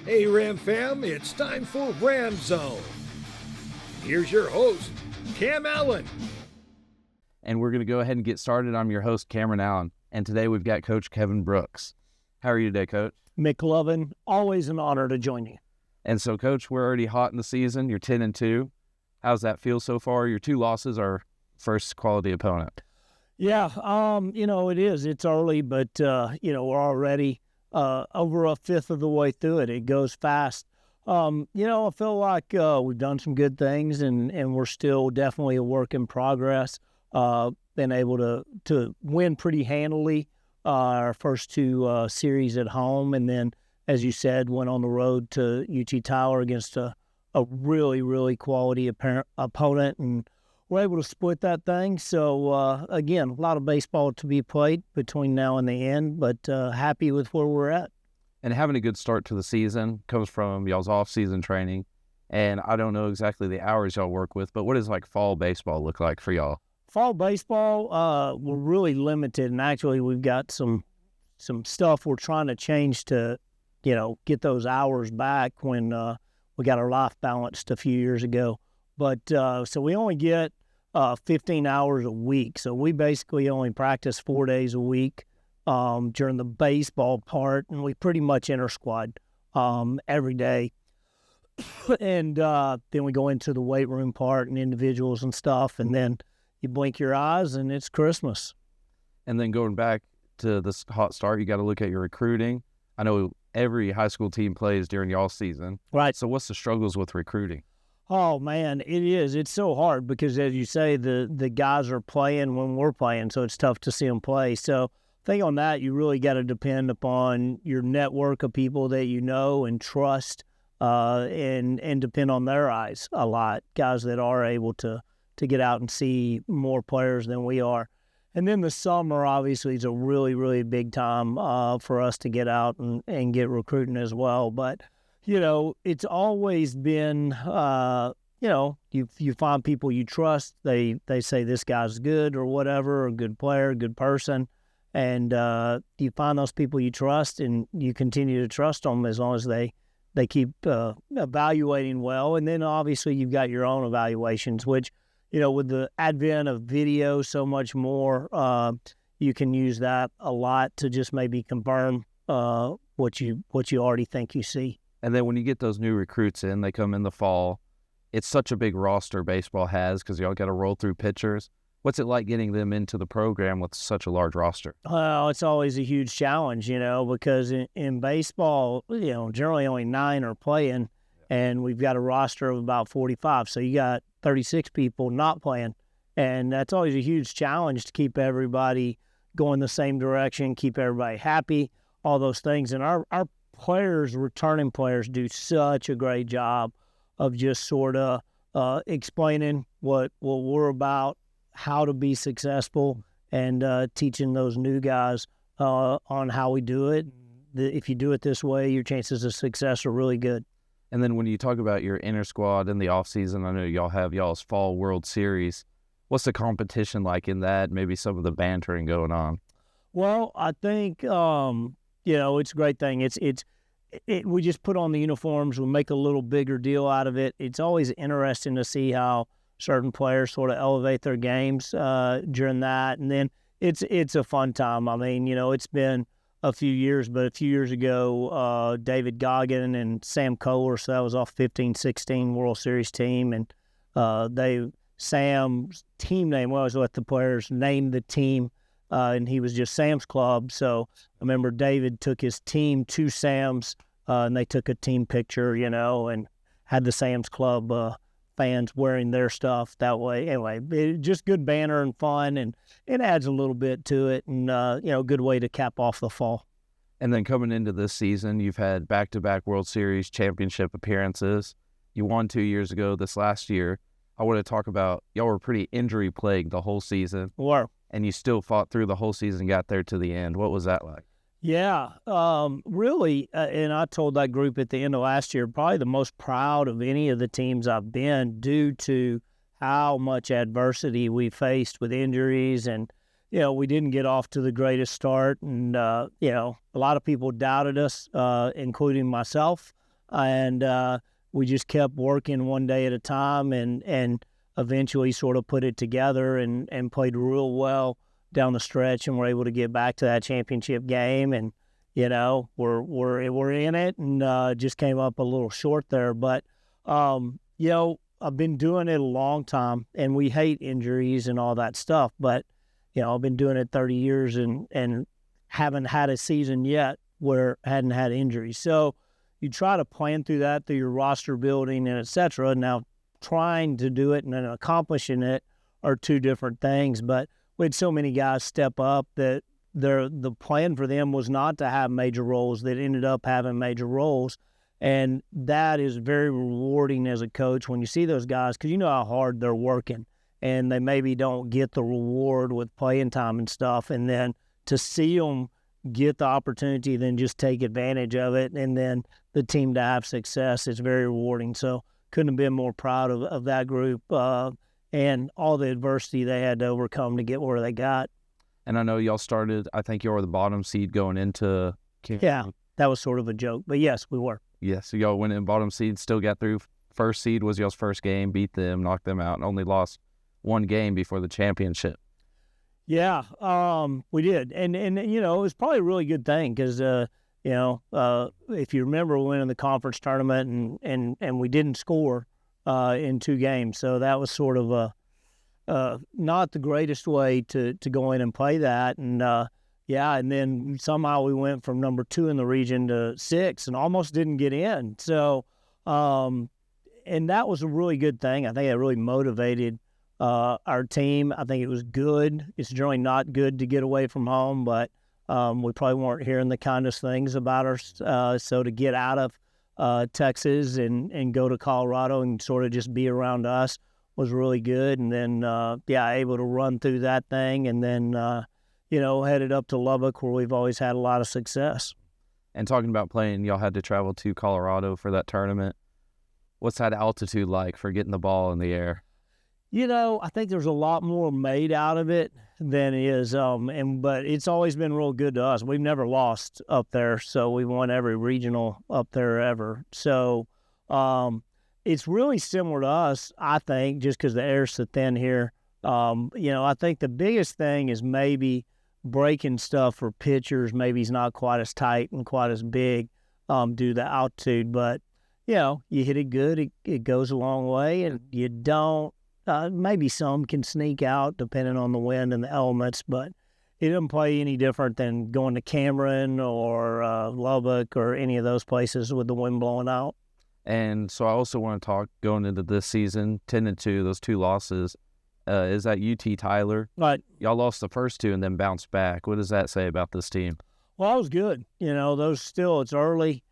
Hey Ram fam, it's time for Ramzone. Here's your host, Cam Allen. And we're going to go ahead and get started. I'm your host, Cameron Allen, and today we've got Coach Kevin Brooks. How are you today, Coach? McLovin, always an honor to join you. And so, Coach, we're already hot in the season. You're 10-2. How's that feel so far? Your 2 losses are first quality opponent. Yeah, it is. It's early, but, we're already over a fifth of the way through it. It goes fast. I feel like we've done some good things, and we're still definitely a work in progress. Been able to win pretty handily our first 2 series at home, and then, as you said, went on the road to UT Tyler against a really, really quality opponent, and we're able to split that thing. So, again, a lot of baseball to be played between now and the end, but happy with where we're at. And having a good start to the season comes from y'all's off-season training, and I don't know exactly the hours y'all work with, but what does, fall baseball look like for y'all? Fall baseball, we're really limited, and actually we've got some stuff we're trying to change to, get those hours back when we got our life balanced a few years ago. But so we only get 15 hours a week. So we basically only practice 4 days a week during the baseball part, and we pretty much inter-squad every day. And then we go into the weight room part and individuals and stuff, and then you blink your eyes and it's Christmas. And then going back to this hot start, you got to look at your recruiting. I know every high school team plays during y'all season. Right. So what's the struggles with recruiting? Oh, man, it is. It's so hard because, as you say, the guys are playing when we're playing, so it's tough to see them play. So I think on that, you really got to depend upon your network of people that you know and trust and depend on their eyes a lot, guys that are able to get out and see more players than we are. And then the summer, obviously, is a really, really big time for us to get out and get recruiting as well. But, it's always been, you find people you trust. They say this guy's good or whatever, a good player, good person. And you find those people you trust, and you continue to trust them as long as they keep evaluating well. And then, obviously, you've got your own evaluations, which, with the advent of video so much more, you can use that a lot to just maybe confirm what you already think you see. And then when you get those new recruits in, they come in the fall. It's such a big roster baseball has because y'all got to roll through pitchers. What's it like getting them into the program with such a large roster? Well, it's always a huge challenge, because in baseball, generally only 9 are playing, and we've got a roster of about 45. So you got 36 people not playing, and that's always a huge challenge to keep everybody going the same direction, keep everybody happy, all those things. And our players, returning players, do such a great job of just sort of explaining what we're about, how to be successful, and teaching those new guys on how we do it. If you do it this way, your chances of success are really good. And then when you talk about your inner squad in the off season, I know y'all have y'all's fall World Series. What's the competition like in that? Maybe some of the bantering going on. Well, I think it's a great thing. We just put on the uniforms. We make a little bigger deal out of it. It's always interesting to see how certain players sort of elevate their games during that, and then it's a fun time. I mean, it's been a few years, but a few years ago, David Goggin and Sam Kohler, so that was off 15-16 World Series team, and Sam's team name, well, I always let the players name the team, and he was just Sam's Club. So I remember David took his team to Sam's, and they took a team picture, and had the Sam's Club fans wearing their stuff that way. Anyway, just good banner and fun, and it adds a little bit to it, and good way to cap off the fall. And then coming into this season, you've had back-to-back World Series championship appearances. You won 2 years ago. This last year, I want to talk about y'all were pretty injury-plagued the whole season. Were. And you still fought through the whole season, got there to the end. What was that like? Yeah, really, and I told that group at the end of last year, probably the most proud of any of the teams I've been due to how much adversity we faced with injuries and, we didn't get off to the greatest start, and a lot of people doubted us, including myself, and we just kept working one day at a time, and eventually sort of put it together and played real well down the stretch, and were able to get back to that championship game, and we're in it, and just came up a little short there, but I've been doing it a long time, and we hate injuries and all that stuff, but I've been doing it 30 years and haven't had a season yet where I hadn't had injuries. So you try to plan through that, through your roster building and et cetera. Now, trying to do it and then accomplishing it are two different things. But we had so many guys step up that the plan for them was not to have major roles that ended up having major roles. And that is very rewarding as a coach when you see those guys, because you know how hard they're working, and they maybe don't get the reward with playing time and stuff. And then to see them get the opportunity, then just take advantage of it, and then the team to have success is very rewarding. So couldn't have been more proud of that group and all the adversity they had to overcome to get where they got. And I know y'all started, I think you were the bottom seed going into camp. Yeah, that was sort of a joke, but yes, we were. Yeah, so y'all went in bottom seed, still got through. First seed was y'all's first game, beat them, knocked them out, and only lost one game before the championship. Yeah, we did. And it was probably a really good thing because, if you remember, we went in the conference tournament and we didn't score in 2 games. So that was sort of not the greatest way to go in and play that. And, and then somehow we went from number 2 in the region to 6 and almost didn't get in. So, and that was a really good thing. I think it really motivated our team. I think it was good. It's generally not good to get away from home, but we probably weren't hearing the kindest things about us. So to get out of Texas and go to Colorado and sort of just be around us was really good. And then, able to run through that thing, and then, headed up to Lubbock, where we've always had a lot of success. And talking about playing, y'all had to travel to Colorado for that tournament. What's that altitude like for getting the ball in the air? I think there's a lot more made out of it than is, but it's always been real good to us. We've never lost up there, so we won every regional up there ever. So it's really similar to us, I think, just because the air's so thin here. I think the biggest thing is maybe breaking stuff for pitchers. Maybe he's not quite as tight and quite as big due to the altitude, but you hit it good, it goes a long way, and you don't. Maybe some can sneak out depending on the wind and the elements, but it doesn't play any different than going to Cameron or Lubbock or any of those places with the wind blowing out. And so I also want to talk going into this season, 10-2, those 2 losses. Is that UT Tyler? Right. Y'all lost the first 2 and then bounced back. What does that say about this team? Well, it was good. It's early,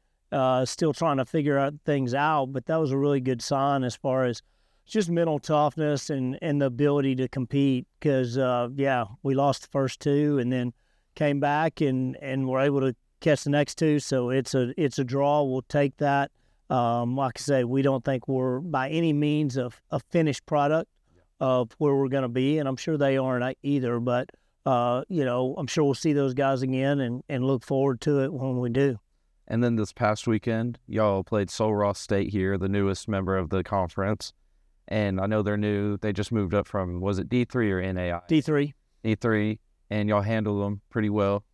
still trying to figure out things out, but that was a really good sign as far as just mental toughness and the ability to compete, because, we lost the first 2 and then came back and were able to catch the next 2. So it's a draw. We'll take that. Like I say, we don't think we're by any means a finished product of where we're going to be, and I'm sure they aren't either. But, I'm sure we'll see those guys again and look forward to it when we do. And then this past weekend, y'all played Sul Ross State here, the newest member of the conference. And I know they're new. They just moved up from, was it D3 or NAI? D3. D3, and y'all handled them pretty well,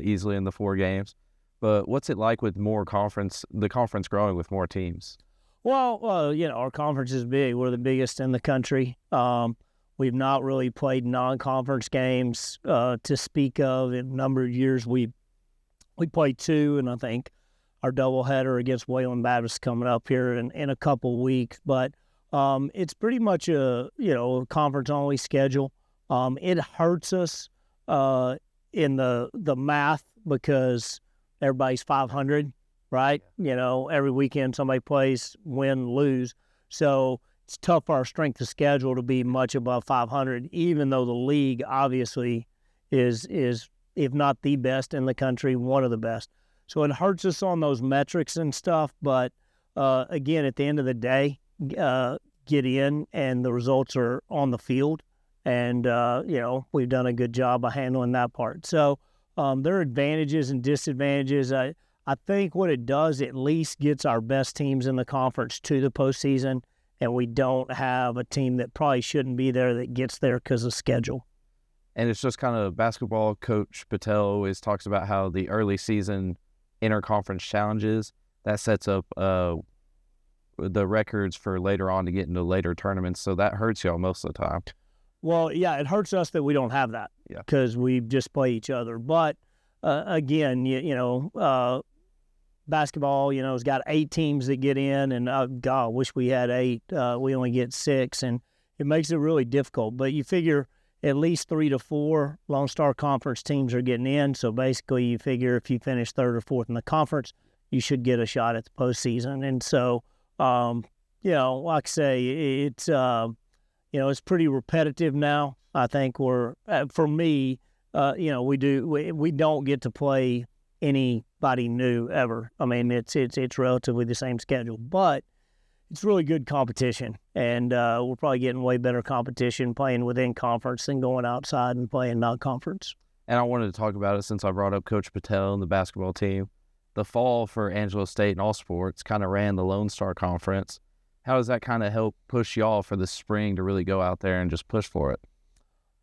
easily in the 4 games. But what's it like with the conference growing with more teams? Well, our conference is big. We're the biggest in the country. We've not really played non-conference games to speak of in a number of years. We played 2, and I think our doubleheader against Wayland Baptist coming up here in a couple weeks. But it's pretty much a conference-only schedule. It hurts us in the math because everybody's 500, right? Every weekend somebody plays, win, lose. So it's tough for our strength of schedule to be much above 500, even though the league obviously is if not the best in the country, one of the best. So it hurts us on those metrics and stuff. But again, at the end of the day, get in and the results are on the field. And, we've done a good job of handling that part. So there are advantages and disadvantages. I think what it does, at least gets our best teams in the conference to the postseason, and we don't have a team that probably shouldn't be there that gets there because of schedule. And it's just kind of basketball. Coach Patel always talks about how the early season interconference challenges, that sets up the records for later on to get into later tournaments. So that hurts y'all most of the time. Well, yeah, it hurts us that we don't have that because we just play each other. But, again, basketball, has got 8 teams that get in, and, God, I wish we had 8. We only get 6, and it makes it really difficult. But you figure at least 3 to 4 Lone Star Conference teams are getting in. So basically you figure if you finish 3rd or 4th in the conference, you should get a shot at the postseason. And so, like I say, it's pretty repetitive now. I think for me, we don't get to play anybody new ever. I mean, it's relatively the same schedule, but it's really good competition, and we're probably getting way better competition playing within conference than going outside and playing non-conference. And I wanted to talk about it since I brought up Coach Patel and the basketball team. The fall for Angelo State and all sports kind of ran the Lone Star Conference. How does that kind of help push y'all for the spring to really go out there and just push for it?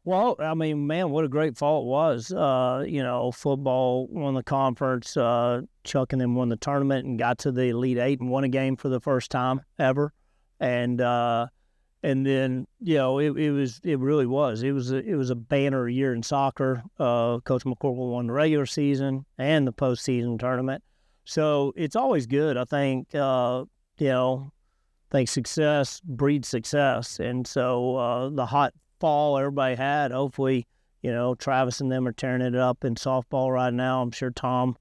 Well, I mean, man, what a great fall it was. Football won the conference. Chuck and them won the tournament and got to the Elite Eight and won a game for the first time ever. And then, it really was. It was a banner year in soccer. Coach McCorkle won the regular season and the postseason tournament. So it's always good. I think, success breeds success. And so the hot fall everybody had, hopefully, Travis and them are tearing it up in softball right now. I'm sure Tom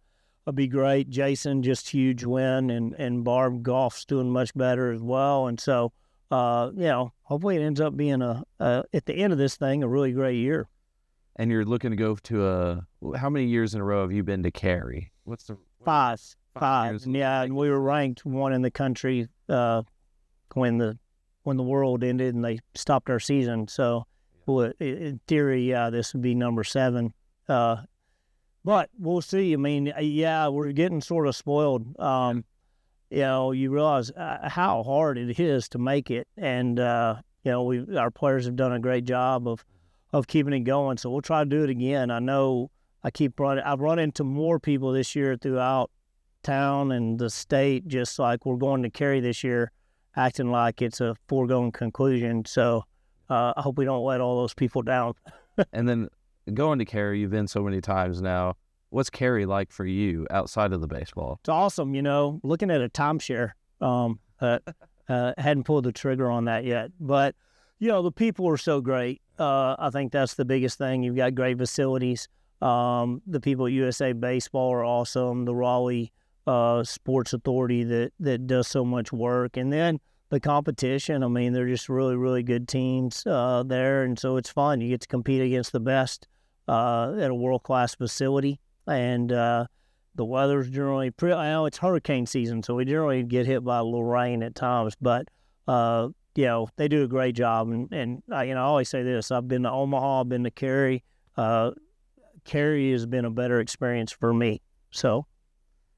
will be great. Jason, just huge win, and Barb Golf's doing much better as well. And so, hopefully it ends up being at the end of this thing, a really great year. And you're looking to go to how many years in a row have you been to Cary? What's the 5? Years. Yeah, and we were ranked 1 in the country when the world ended and they stopped our season. So, in theory, this would be number 7. But we'll see. I mean, we're getting sort of spoiled. You realize how hard it is to make it, and our players have done a great job of keeping it going. So we'll try to do it again. I know I've run into more people this year throughout town and the state, just like we're going to Cary this year, acting like it's a foregone conclusion. So I hope we don't let all those people down. And then going to Cary, you've been so many times now. What's Cary like for you outside of the baseball? It's awesome, looking at a timeshare. Hadn't pulled the trigger on that yet. But, the people are so great. I think that's the biggest thing. You've got great facilities. The people at USA Baseball are awesome. The Raleigh Sports Authority that does so much work. And then the competition, I mean, they're just really, really good teams there. And so it's fun. You get to compete against the best at a world-class facility. And the weather's generally pretty, it's hurricane season, so we generally get hit by a little rain at times. But, they do a great job. And I always say this, I've been to Omaha, I've been to Cary. Cary has been a better experience for me. So.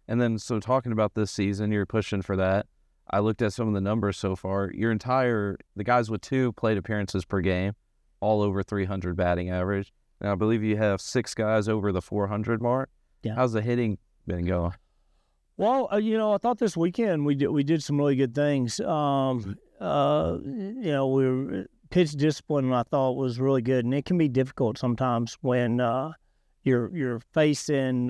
And then, so talking about this season, you're pushing for that. I looked at some of the numbers so far. The guys with 2 plate appearances per game, all over 300 batting average. Now, I believe you have 6 guys over the 400 mark. Yeah. How's the hitting been going? Well, I thought this weekend we did some really good things. We were pitch discipline, I thought, was really good, and it can be difficult sometimes when you're facing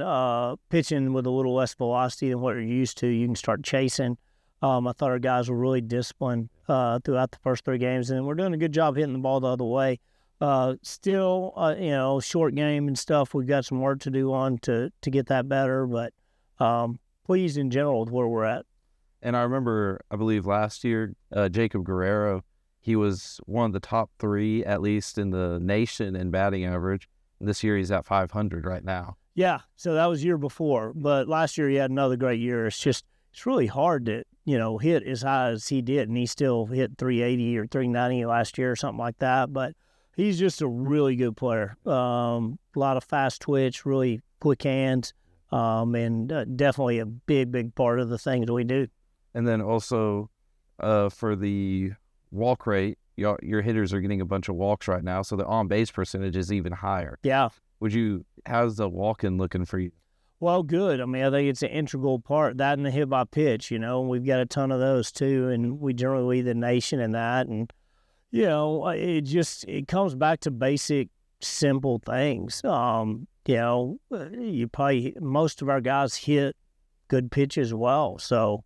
pitching with a little less velocity than what you're used to. You can start chasing. I thought our guys were really disciplined throughout the first 3 games, and we're doing a good job hitting the ball the other way. Still, short game and stuff. We've got some work to do on to get that better, but pleased in general with where we're at. And I remember, I believe last year, Jacob Guerrero, he was one of the top 3, at least in the nation in batting average. And this year he's at 500 right now. Yeah, so that was year before. But last year he had another great year. It's really hard to, hit as high as he did. And he still hit 380 or 390 last year or something like that. But he's just a really good player. A lot of fast twitch, really quick hands, and definitely a big part of the things we do. And then also for the walk rate, your hitters are getting a bunch of walks right now, so the on-base percentage is even higher. Yeah. How's the walk-in looking for you? Well, good. I mean, I think it's an integral part, that and the hit by pitch, and we've got a ton of those too, and we generally lead the nation in that. And, it comes back to basic, simple things. Most of our guys hit good pitches well, so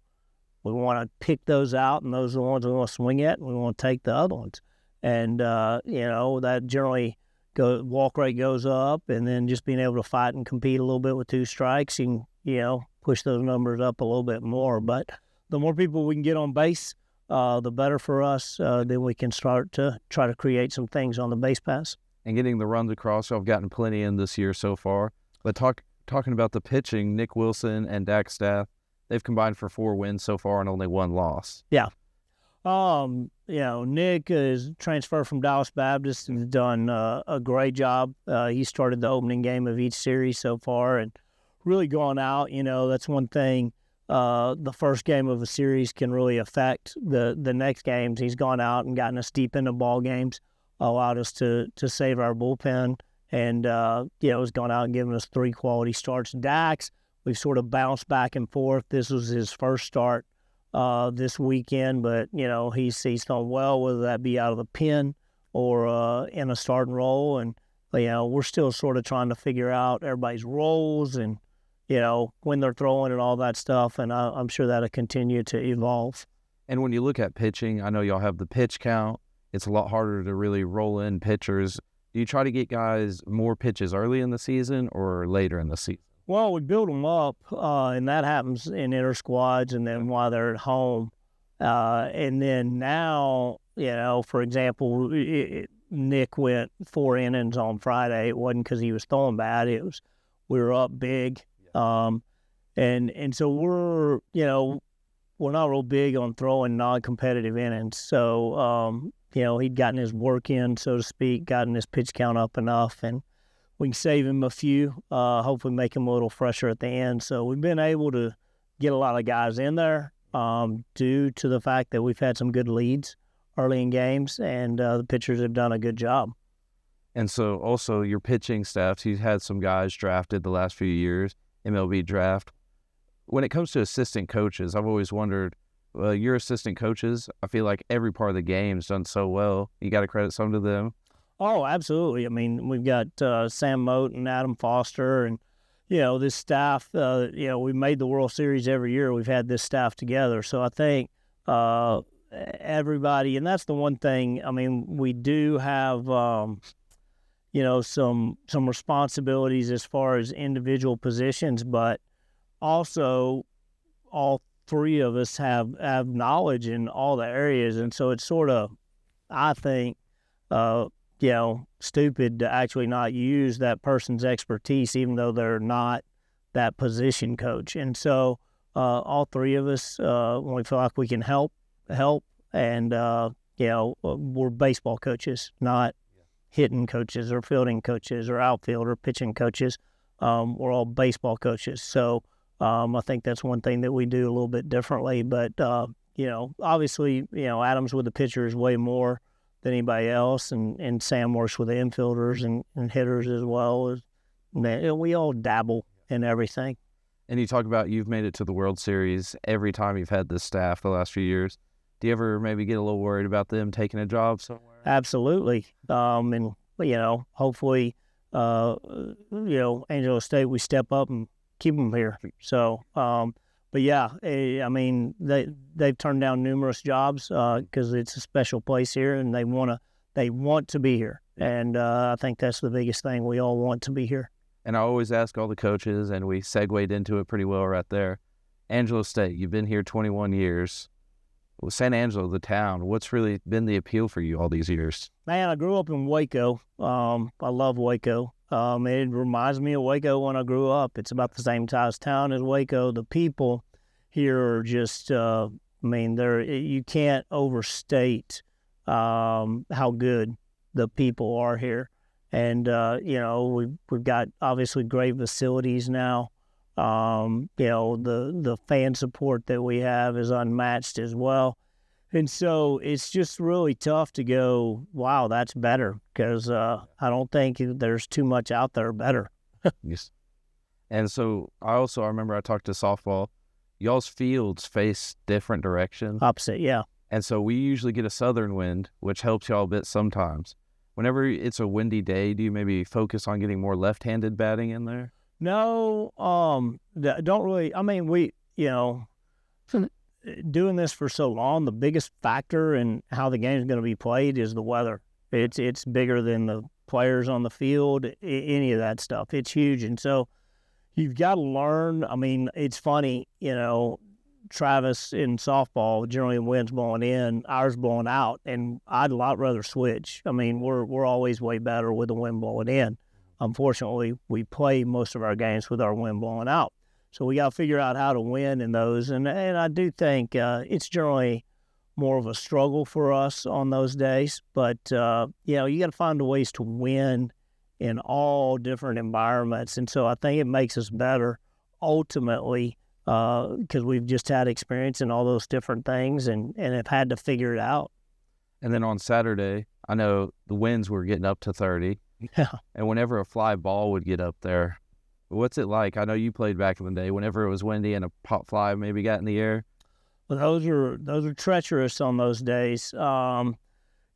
we want to pick those out, and those are the ones we want to swing at, and we want to take the other ones. And, that generally walk rate goes up, and then just being able to fight and compete a little bit with two strikes, you can, push those numbers up a little bit more. But the more people we can get on base, the better for us. Then we can start to try to create some things on the base pass. And getting the runs across, I've gotten plenty in this year so far. But talking about the pitching, Nick Wilson and Dak Staff, they've combined for 4 wins so far and only 1 loss. Yeah. Nick is transferred from Dallas Baptist and has done a great job. He started the opening game of each series so far and really gone out. That's one thing. The first game of a series can really affect the next games. He's gone out and gotten us deep into ball games, allowed us to save our bullpen, and has gone out and given us 3 quality starts. Dax, we've sort of bounced back and forth. This was his first start this weekend, but he's done well, whether that be out of the pen or in a starting role. And we're still sort of trying to figure out everybody's roles and when they're throwing and all that stuff. And I'm sure that'll continue to evolve. And when you look at pitching, I know y'all have the pitch count. It's a lot harder to really roll in pitchers. Do you try to get guys more pitches early in the season or later in the season? Well, we build them up, and that happens in inter squads and then while they're at home. And then now, for example, Nick went 4 innings on Friday. It wasn't because he was throwing bad. It was we were up big. And so we're not real big on throwing non-competitive innings. So, he'd gotten his work in, so to speak, gotten his pitch count up enough, and we can save him a few, hopefully make him a little fresher at the end. So we've been able to get a lot of guys in there due to the fact that we've had some good leads early in games, and the pitchers have done a good job. And so also your pitching staff, he's had some guys drafted the last few years, MLB draft. When it comes to assistant coaches, I've always wondered, your assistant coaches, I feel like every part of the game's done so well. You got to credit some to them. Oh, absolutely. I mean, we've got Sam Moat and Adam Foster and, this staff. We made the World Series every year. We've had this staff together. So I think everybody, and that's the one thing, I mean, we do have, some responsibilities as far as individual positions, but also all 3 of us have knowledge in all the areas. And so it's sort of, I think, stupid to actually not use that person's expertise, even though they're not that position coach. And so all 3 of us, when we feel like we can help, and, we're baseball coaches, not hitting coaches or fielding coaches or outfield or pitching coaches. We're all baseball coaches. So I think that's one thing that we do a little bit differently. But, obviously, Adams with the pitchers way more than anybody else, and Sam works with the infielders and hitters as well. We all dabble in everything. And you talk about you've made it to the World Series every time you've had this staff the last few years. Do you ever maybe get a little worried about them taking a job somewhere? Absolutely. And, hopefully, Angelo State, we step up and keep them here. So, but yeah, I mean, they've turned down numerous jobs because it's a special place here, and they want to be here. And I think that's the biggest thing. We all want to be here. And I always ask all the coaches, and we segued into it pretty well right there. Angelo State, you've been here 21 years. Well, San Angelo, the town, what's really been the appeal for you all these years? Man, I grew up in Waco. I love Waco. It reminds me of Waco when I grew up. It's about the same size town as Waco. The people here are just, you can't overstate how good the people are here. And, we've got obviously great facilities now. The fan support that we have is unmatched as well. And so it's just really tough to go, wow, that's better, because I don't think there's too much out there better. Yes. And so I remember I talked to softball. Y'all's fields face different directions. Opposite, yeah. And so we usually get a southern wind, which helps y'all a bit sometimes. Whenever it's a windy day, do you maybe focus on getting more left-handed batting in there? No, don't really. I mean, doing this for so long, the biggest factor in how the game is going to be played is the weather. It's bigger than the players on the field, any of that stuff. It's huge. And so you've got to learn. I mean, it's funny, Travis in softball, generally wind's blowing in, ours blowing out, and I'd a lot rather switch. I mean, we're always way better with the wind blowing in. Unfortunately, we play most of our games with our wind blowing out. So we got to figure out how to win in those. And I do think it's generally more of a struggle for us on those days. But, you got to find ways to win in all different environments. And so I think it makes us better ultimately, because we've just had experience in all those different things and have had to figure it out. And then on Saturday, I know the winds were getting up to 30. Yeah. And whenever a fly ball would get up there, what's it like? I know you played back in the day. Whenever it was windy and a pop fly maybe got in the air. Well, those are treacherous on those days. You've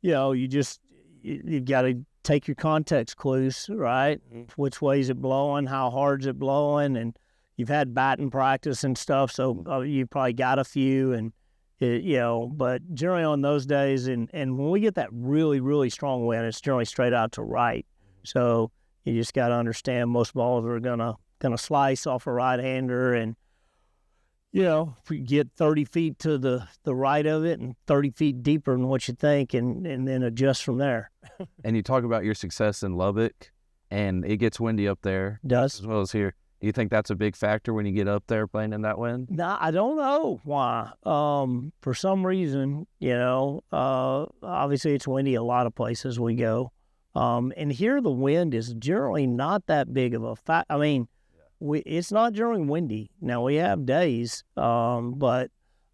got to take your context clues, right? Which way is it blowing? How hard is it blowing? And you've had batting practice and stuff, so you probably got a few. And but generally on those days, and when we get that really, really strong wind, it's generally straight out to right. So you just got to understand most balls are gonna slice off a right-hander, and if we get 30 feet to the right of it and 30 feet deeper than what you think, and then adjust from there. And you talk about your success in Lubbock, and it gets windy up there. It does. As well as here. Do you think that's a big factor when you get up there playing in that wind? No, I don't know why. For some reason, obviously it's windy a lot of places we go. And here the wind is generally not that big of a factor. I mean, it's not generally windy. Now, we have days, but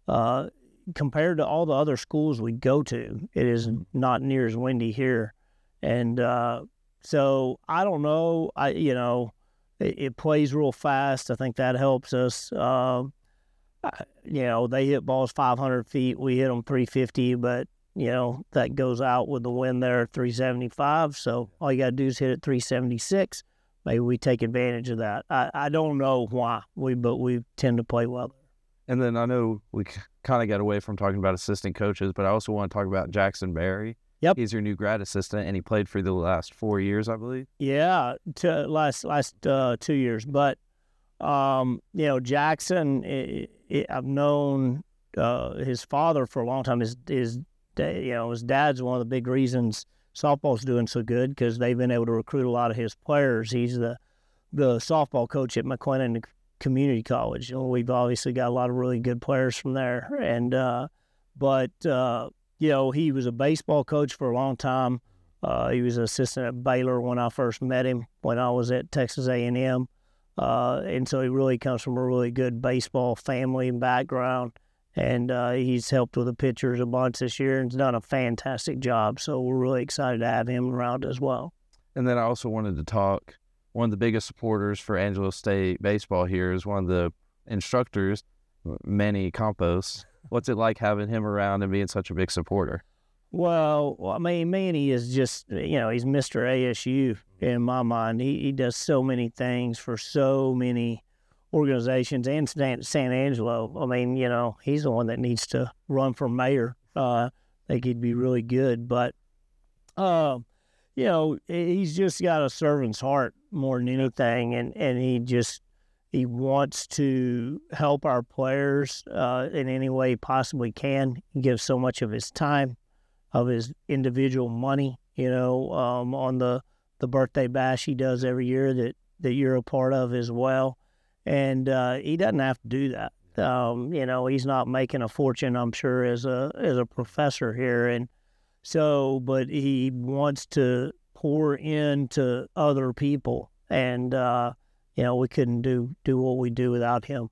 compared to all the other schools we go to, it is not near as windy here. And so I don't know. It plays real fast. I think that helps us. They hit balls 500 feet. We hit them 350, but, that goes out with the wind there at 375. So all you got to do is hit it 376. Maybe we take advantage of that. I don't know why, but we tend to play well. And then I know we kind of got away from talking about assistant coaches, but I also want to talk about Jackson Berry. Yep. He's your new grad assistant, and he played for the last 4 years, I believe. Yeah, last 2 years. But, Jackson, I've known his father for a long time. His dad's one of the big reasons softball's doing so good, because they've been able to recruit a lot of his players. He's the softball coach at McLennan Community College. We've obviously got a lot of really good players from there. And he was a baseball coach for a long time. He was an assistant at Baylor when I first met him, when I was at Texas A&M. And so he really comes from a really good baseball family and background. And he's helped with the pitchers a bunch this year and has done a fantastic job. So we're really excited to have him around as well. And then I also wanted to talk, one of the biggest supporters for Angelo State baseball here is one of the instructors, Manny Campos. What's it like having him around and being such a big supporter? Well, I mean, Manny is just, he's Mr. ASU in my mind. He does so many things for so many organizations and San Angelo. I mean, he's the one that needs to run for mayor. I think he'd be really good. But, he's just got a servant's heart more than anything. And he wants to help our players in any way he possibly can. He gives so much of his time, of his individual money, on the birthday bash he does every year that you're a part of as well. And he doesn't have to do that. He's not making a fortune, I'm sure, as a professor here. And So, but he wants to pour into other people, and we couldn't do what we do without him.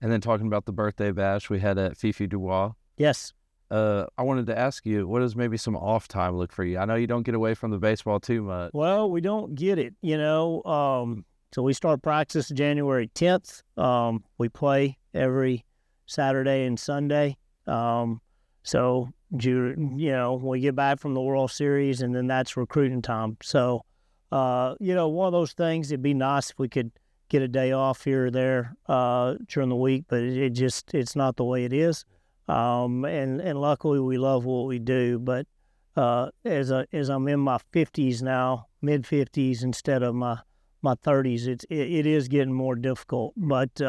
And then talking about the birthday bash we had at Fifi Dubois. Yes. I wanted to ask you, what does maybe some off time look for you? I know you don't get away from the baseball too much. Well, we don't get it, So we start practice January 10th. We play every Saturday and Sunday. So, we get back from the World Series, and then that's recruiting time. So, one of those things, it'd be nice if we could get a day off here or there during the week, but it's not the way it is. And luckily we love what we do. But as I'm in my 50s now, mid 50s instead of my 30s, it is getting more difficult. But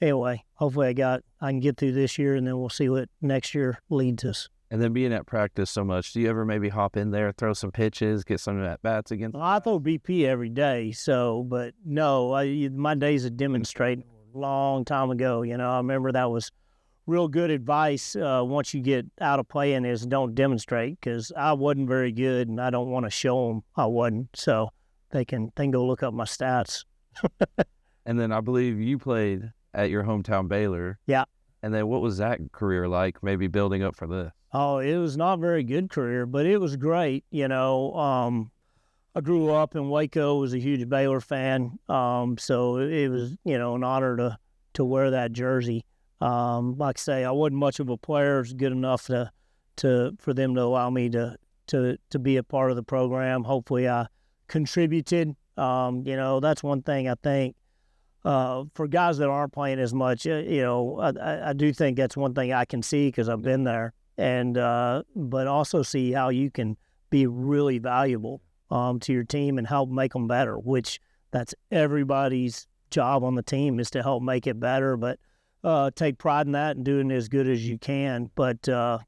anyway, hopefully I can get through this year, and then we'll see what next year leads us. And then being at practice so much, do you ever maybe hop in there, throw some pitches, get some at-bats against? Well, I throw BP every day, but no, my days of demonstrating a long time ago. I remember that was real good advice once you get out of playing is don't demonstrate, because I wasn't very good, and I don't want to show them I wasn't. So they can go look up my stats. And then I believe you played at your hometown Baylor. Yeah. And then what was that career like, maybe building up for this? Oh, it was not a very good career, but it was great. I grew up in Waco, was a huge Baylor fan. So it was, an honor to wear that jersey. Like I say, I wasn't much of a player. It was good enough for them to allow me to be a part of the program. Hopefully I contributed. That's one thing I think for guys that aren't playing as much, I do think that's one thing I can see because I've been there. And but also see how you can be really valuable to your team and help make them better, which that's everybody's job on the team is to help make it better. But take pride in that and doing as good as you can. But, I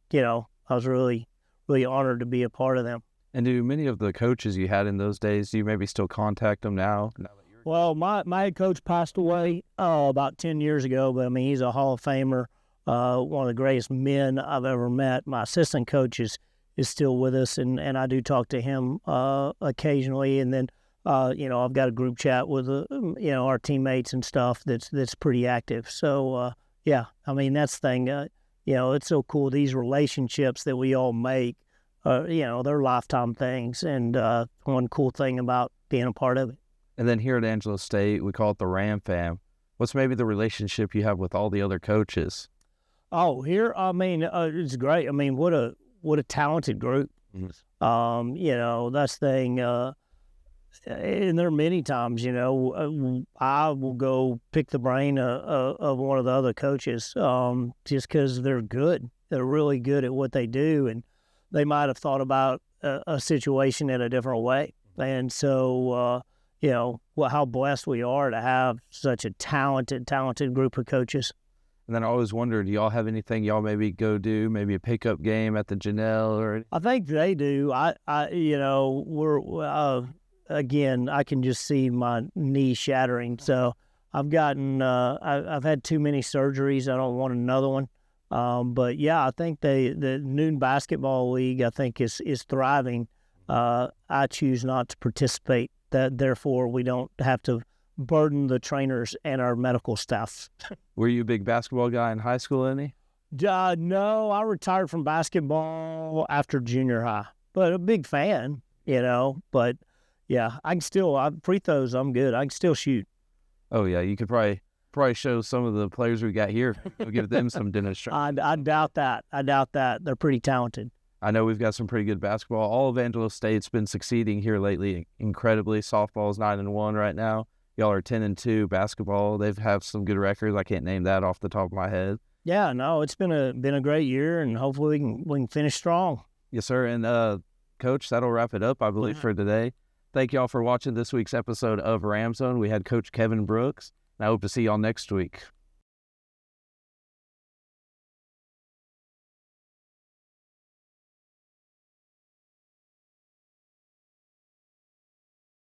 was really, really honored to be a part of them. And do many of the coaches you had in those days, do you maybe still contact them now? Well, my head coach passed away about 10 years ago, but, he's a Hall of Famer. One of the greatest men I've ever met. My assistant coach is still with us, and I do talk to him occasionally. And then, I've got a group chat with, our teammates and stuff that's pretty active. So, that's the thing. It's so cool. These relationships that we all make, they're lifetime things. And one cool thing about being a part of it. And then here at Angelo State, we call it the Ram Fam. What's maybe the relationship you have with all the other coaches? Oh, here, it's great. What a talented group. Mm-hmm. That's the thing. And there are many times, I will go pick the brain of one of the other coaches just because they're good. They're really good at what they do, and they might have thought about a situation in a different way. And so, how blessed we are to have such a talented group of coaches. And then I always wondered, do y'all have anything y'all maybe go do, maybe a pickup game at the Janelle or? I think they do. Again, I can just see my knee shattering. So I've had too many surgeries. I don't want another one. But yeah, I think the Noon Basketball League, I think is thriving. I choose not to participate. Therefore, we don't have to burden the trainers and our medical staff. Were you a big basketball guy in high school, any? No, I retired from basketball after junior high, but a big fan, But yeah, free throws, I'm good. I can still shoot. Oh yeah, you could probably show some of the players we got here. Give them some demonstration. I doubt that. They're pretty talented. I know we've got some pretty good basketball. All of Angelo State's been succeeding here lately, incredibly. Softball's 9-1 right now. Y'all are 10-2. Basketball, they've have some good records. I can't name that off the top of my head. Yeah, no, it's been a great year, and hopefully we can finish strong. Yes, sir. And Coach, that'll wrap it up, I believe, for today. Thank y'all for watching this week's episode of Ramzone. We had Coach Kevin Brooks, and I hope to see y'all next week.